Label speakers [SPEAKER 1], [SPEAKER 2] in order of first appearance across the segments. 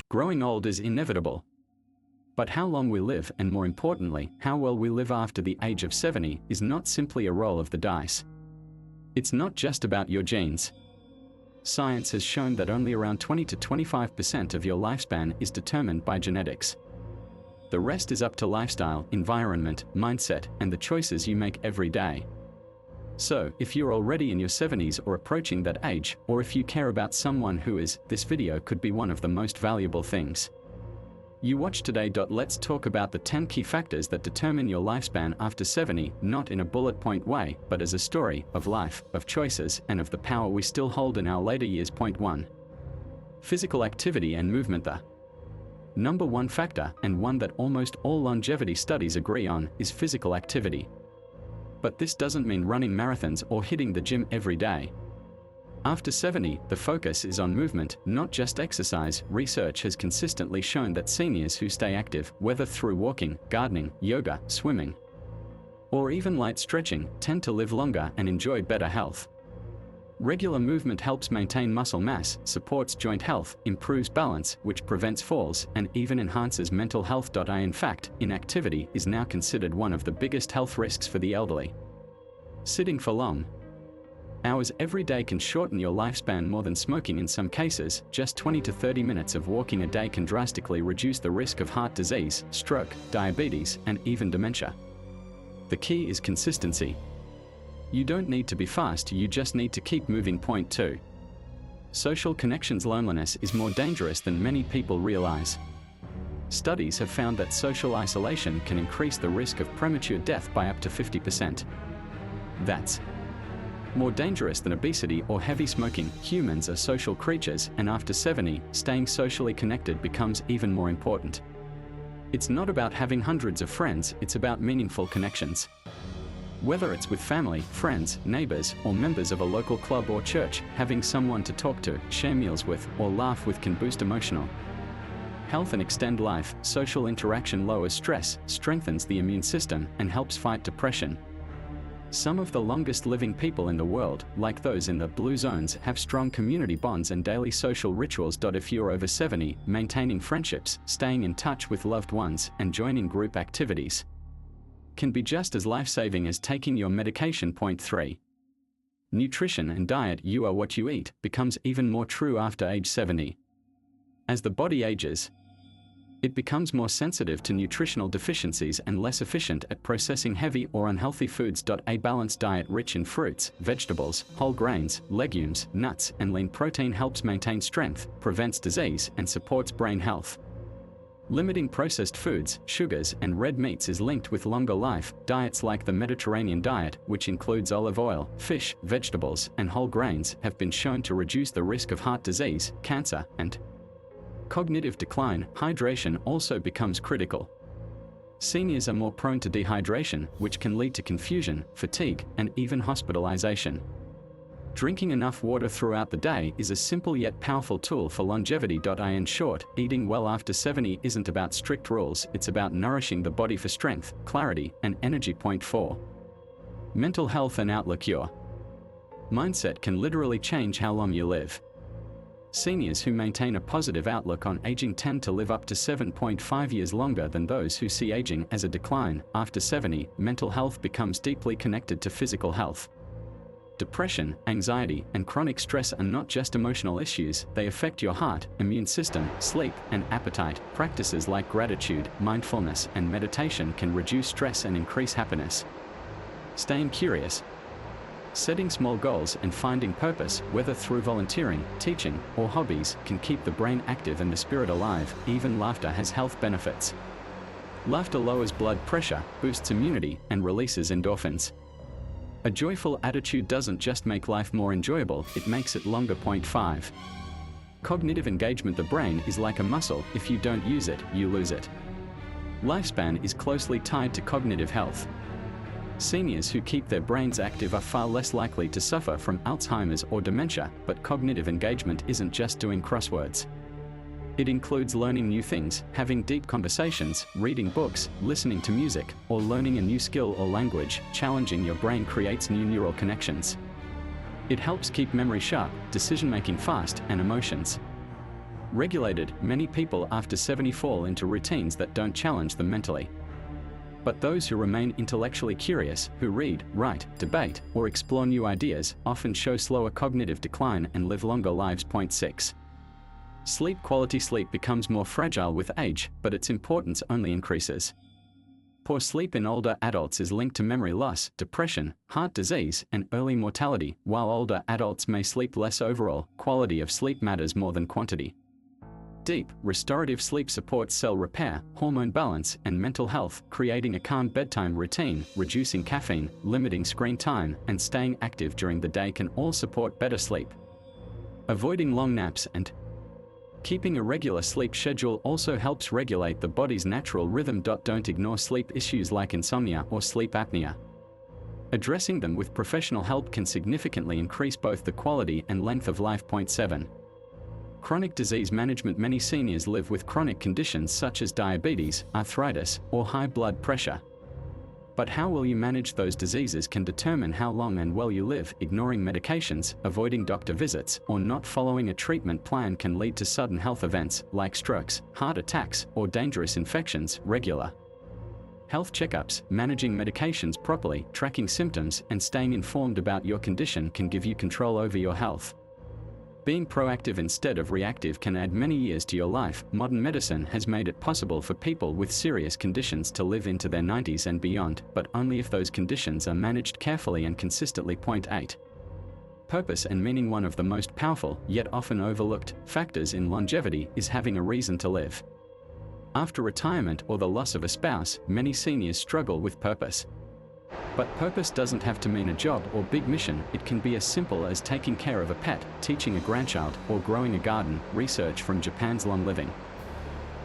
[SPEAKER 1] Growing old is inevitable. But how long we live, and more importantly, how well we live after the age of 70, is not simply a roll of the dice. It's not just about your genes. Science has shown that only around 20 to 25% of your lifespan is determined by genetics. The rest is up to lifestyle, environment, mindset, and the choices you make every day. So, if you're already in your 70s or approaching that age, or if you care about someone who is, this video could be one of the most valuable things you watch today. Let's talk about the 10 key factors that determine your lifespan after 70, not in a bullet point way, but as a story of life, of choices, and of the power we still hold in our later years. Point 1. Physical activity and movement. The number one factor, and one that almost all longevity studies agree on, is physical activity. But this doesn't mean running marathons or hitting the gym every day. After 70, the focus is on movement, not just exercise. Research has consistently shown that seniors who stay active, whether through walking, gardening, yoga, swimming, or even light stretching, tend to live longer and enjoy better health. Regular movement helps maintain muscle mass, supports joint health, improves balance, which prevents falls, and even enhances mental health. In fact, inactivity is now considered one of the biggest health risks for the elderly. Sitting for long hours every day can shorten your lifespan more than smoking in some cases. Just 20 to 30 minutes of walking a day can drastically reduce the risk of heart disease, stroke, diabetes, and even dementia. The key is consistency. You don't need to be fast, you just need to keep moving. Point 2. Social connections. Loneliness is more dangerous than many people realize. Studies have found that social isolation can increase the risk of premature death by up to 50%. That's more dangerous than obesity or heavy smoking. Humans are social creatures, and after 70, staying socially connected becomes even more important. It's not about having hundreds of friends, it's about meaningful connections. Whether it's with family, friends, neighbors, or members of a local club or church, having someone to talk to, share meals with, or laugh with can boost emotional health and extend life. Social interaction lowers stress, strengthens the immune system, and helps fight depression. Some of the longest living people in the world, like those in the blue zones, have strong community bonds and daily social rituals. If you're over 70, maintaining friendships, staying in touch with loved ones, and joining group activities can be just as life-saving as taking your medication. Point 3. Nutrition and diet. You are what you eat becomes even more true after age 70. As the body ages, it becomes more sensitive to nutritional deficiencies and less efficient at processing heavy or unhealthy foods. A balanced diet rich in fruits, vegetables, whole grains, legumes, nuts, and lean protein helps maintain strength, prevents disease, and supports brain health. Limiting processed foods, sugars, and red meats is linked with longer life. Diets like the Mediterranean diet, which includes olive oil, fish, vegetables, and whole grains, have been shown to reduce the risk of heart disease, cancer, and cognitive decline. Hydration also becomes critical. Seniors are more prone to dehydration, which can lead to confusion, fatigue, and even hospitalization. Drinking enough water throughout the day is a simple yet powerful tool for longevity. In short, eating well after 70 isn't about strict rules, it's about nourishing the body for strength, clarity, and energy. Point 4. Mental health and outlook. Your mindset can literally change how long you live. Seniors who maintain a positive outlook on aging tend to live up to 7.5 years longer than those who see aging as a decline. After 70, mental health becomes deeply connected to physical health. Depression, anxiety, and chronic stress are not just emotional issues, they affect your heart, immune system, sleep, and appetite. Practices like gratitude, mindfulness, and meditation can reduce stress and increase happiness. Staying curious, setting small goals, and finding purpose, whether through volunteering, teaching, or hobbies, can keep the brain active and the spirit alive. Even laughter has health benefits. Laughter lowers blood pressure, boosts immunity, and releases endorphins. A joyful attitude doesn't just make life more enjoyable, it makes it longer. Point 5. Cognitive engagement. The brain is like a muscle, if you don't use it, you lose it. Lifespan is closely tied to cognitive health. Seniors who keep their brains active are far less likely to suffer from Alzheimer's or dementia. But cognitive engagement isn't just doing crosswords. It includes learning new things, having deep conversations, reading books, listening to music, or learning a new skill or language. Challenging your brain creates new neural connections. It helps keep memory sharp, decision-making fast, and emotions Regulated, many people after 70 fall into routines that don't challenge them mentally. But those who remain intellectually curious, who read, write, debate, or explore new ideas, often show slower cognitive decline and live longer lives. 6. Sleep quality. Sleep becomes more fragile with age, but its importance only increases. Poor sleep in older adults is linked to memory loss, depression, heart disease, and early mortality. While older adults may sleep less overall, quality of sleep matters more than quantity. Deep, restorative sleep supports cell repair, hormone balance, and mental health, creating a calm bedtime routine, reducing caffeine, limiting screen time, and staying active during the day can all support better sleep. Avoiding long naps and keeping a regular sleep schedule also helps regulate the body's natural rhythm. Don't ignore sleep issues like insomnia or sleep apnea. Addressing them with professional help can significantly increase both the quality and length of life. 7. Chronic disease management. Many seniors live with chronic conditions such as diabetes, arthritis, or high blood pressure. But how well you manage those diseases can determine how long and well you live. Ignoring medications, avoiding doctor visits, or not following a treatment plan can lead to sudden health events like strokes, heart attacks, or dangerous infections. Regular health checkups, managing medications properly, tracking symptoms, and staying informed about your condition can give you control over your health. Being proactive instead of reactive can add many years to your life. Modern medicine has made it possible for people with serious conditions to live into their 90s and beyond, but only if those conditions are managed carefully and consistently. 8. Purpose and meaning. One of the most powerful, yet often overlooked, factors in longevity is having a reason to live. After retirement or the loss of a spouse, many seniors struggle with purpose. But purpose doesn't have to mean a job or big mission. It can be as simple as taking care of a pet, teaching a grandchild, or growing a garden. Research from Japan's Long Living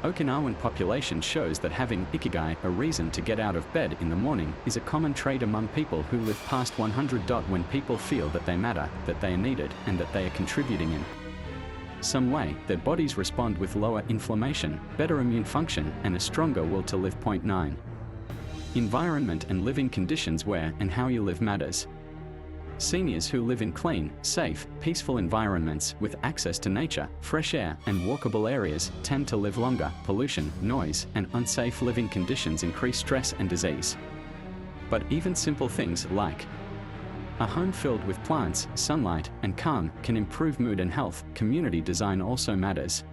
[SPEAKER 1] Okinawan population shows that having ikigai, a reason to get out of bed in the morning, is a common trait among people who live past 100. When people feel that they matter, that they are needed, and that they are contributing in some way, their bodies respond with lower inflammation, better immune function, and a stronger will to live. 9. Environment and living conditions. Where and how you live matters. Seniors who live in clean, safe, peaceful environments with access to nature, fresh air, and walkable areas tend to live longer. Pollution, noise, and unsafe living conditions increase stress and disease. But even simple things like a home filled with plants, sunlight, and calm can improve mood and health. Community design also matters.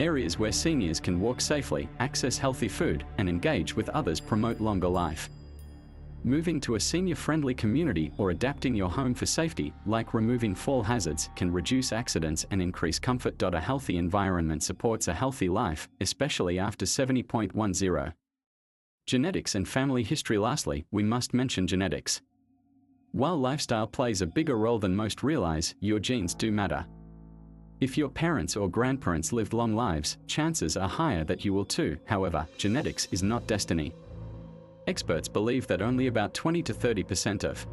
[SPEAKER 1] Areas where seniors can walk safely, access healthy food, and engage with others promote longer life. Moving to a senior-friendly community or adapting your home for safety, like removing fall hazards, can reduce accidents and increase comfort. A healthy environment supports a healthy life, especially after 70.10. Genetics and family history. Lastly, we must mention genetics. While lifestyle plays a bigger role than most realize, your genes do matter. If your parents or grandparents lived long lives, chances are higher that you will too. However, genetics is not destiny. Experts believe that only about 20 to 30% of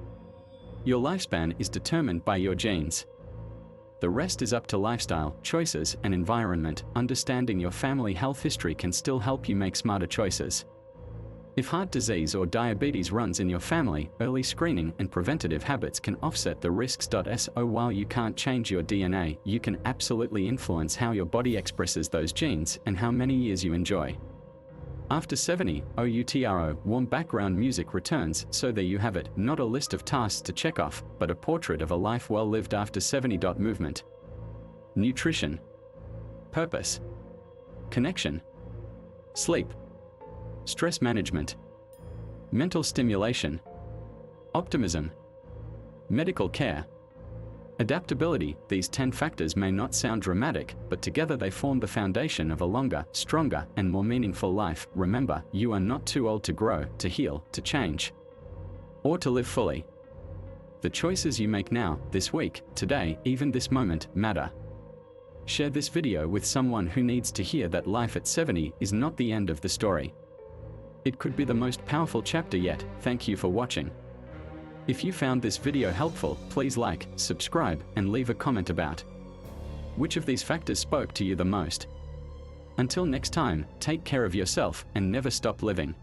[SPEAKER 1] your lifespan is determined by your genes. The rest is up to lifestyle, choices, and environment. Understanding your family health history can still help you make smarter choices. If heart disease or diabetes runs in your family, early screening and preventative habits can offset the risks. So while you can't change your DNA, you can absolutely influence how your body expresses those genes and how many years you enjoy. After 70, OUTRO, warm background music returns. So there you have it, not a list of tasks to check off, but a portrait of a life well lived after 70. Movement, nutrition, purpose, connection, sleep, stress management, mental stimulation, optimism, medical care, adaptability. These 10 factors may not sound dramatic, but together they form the foundation of a longer, stronger, and more meaningful life. Remember, you are not too old to grow, to heal, to change, or to live fully. The choices you make now, this week, today, even this moment, matter. Share this video with someone who needs to hear that life at 70 is not the end of the story. It could be the most powerful chapter yet. Thank you for watching. If you found this video helpful, please like, subscribe, and leave a comment about which of these factors spoke to you the most. Until next time, take care of yourself and never stop living.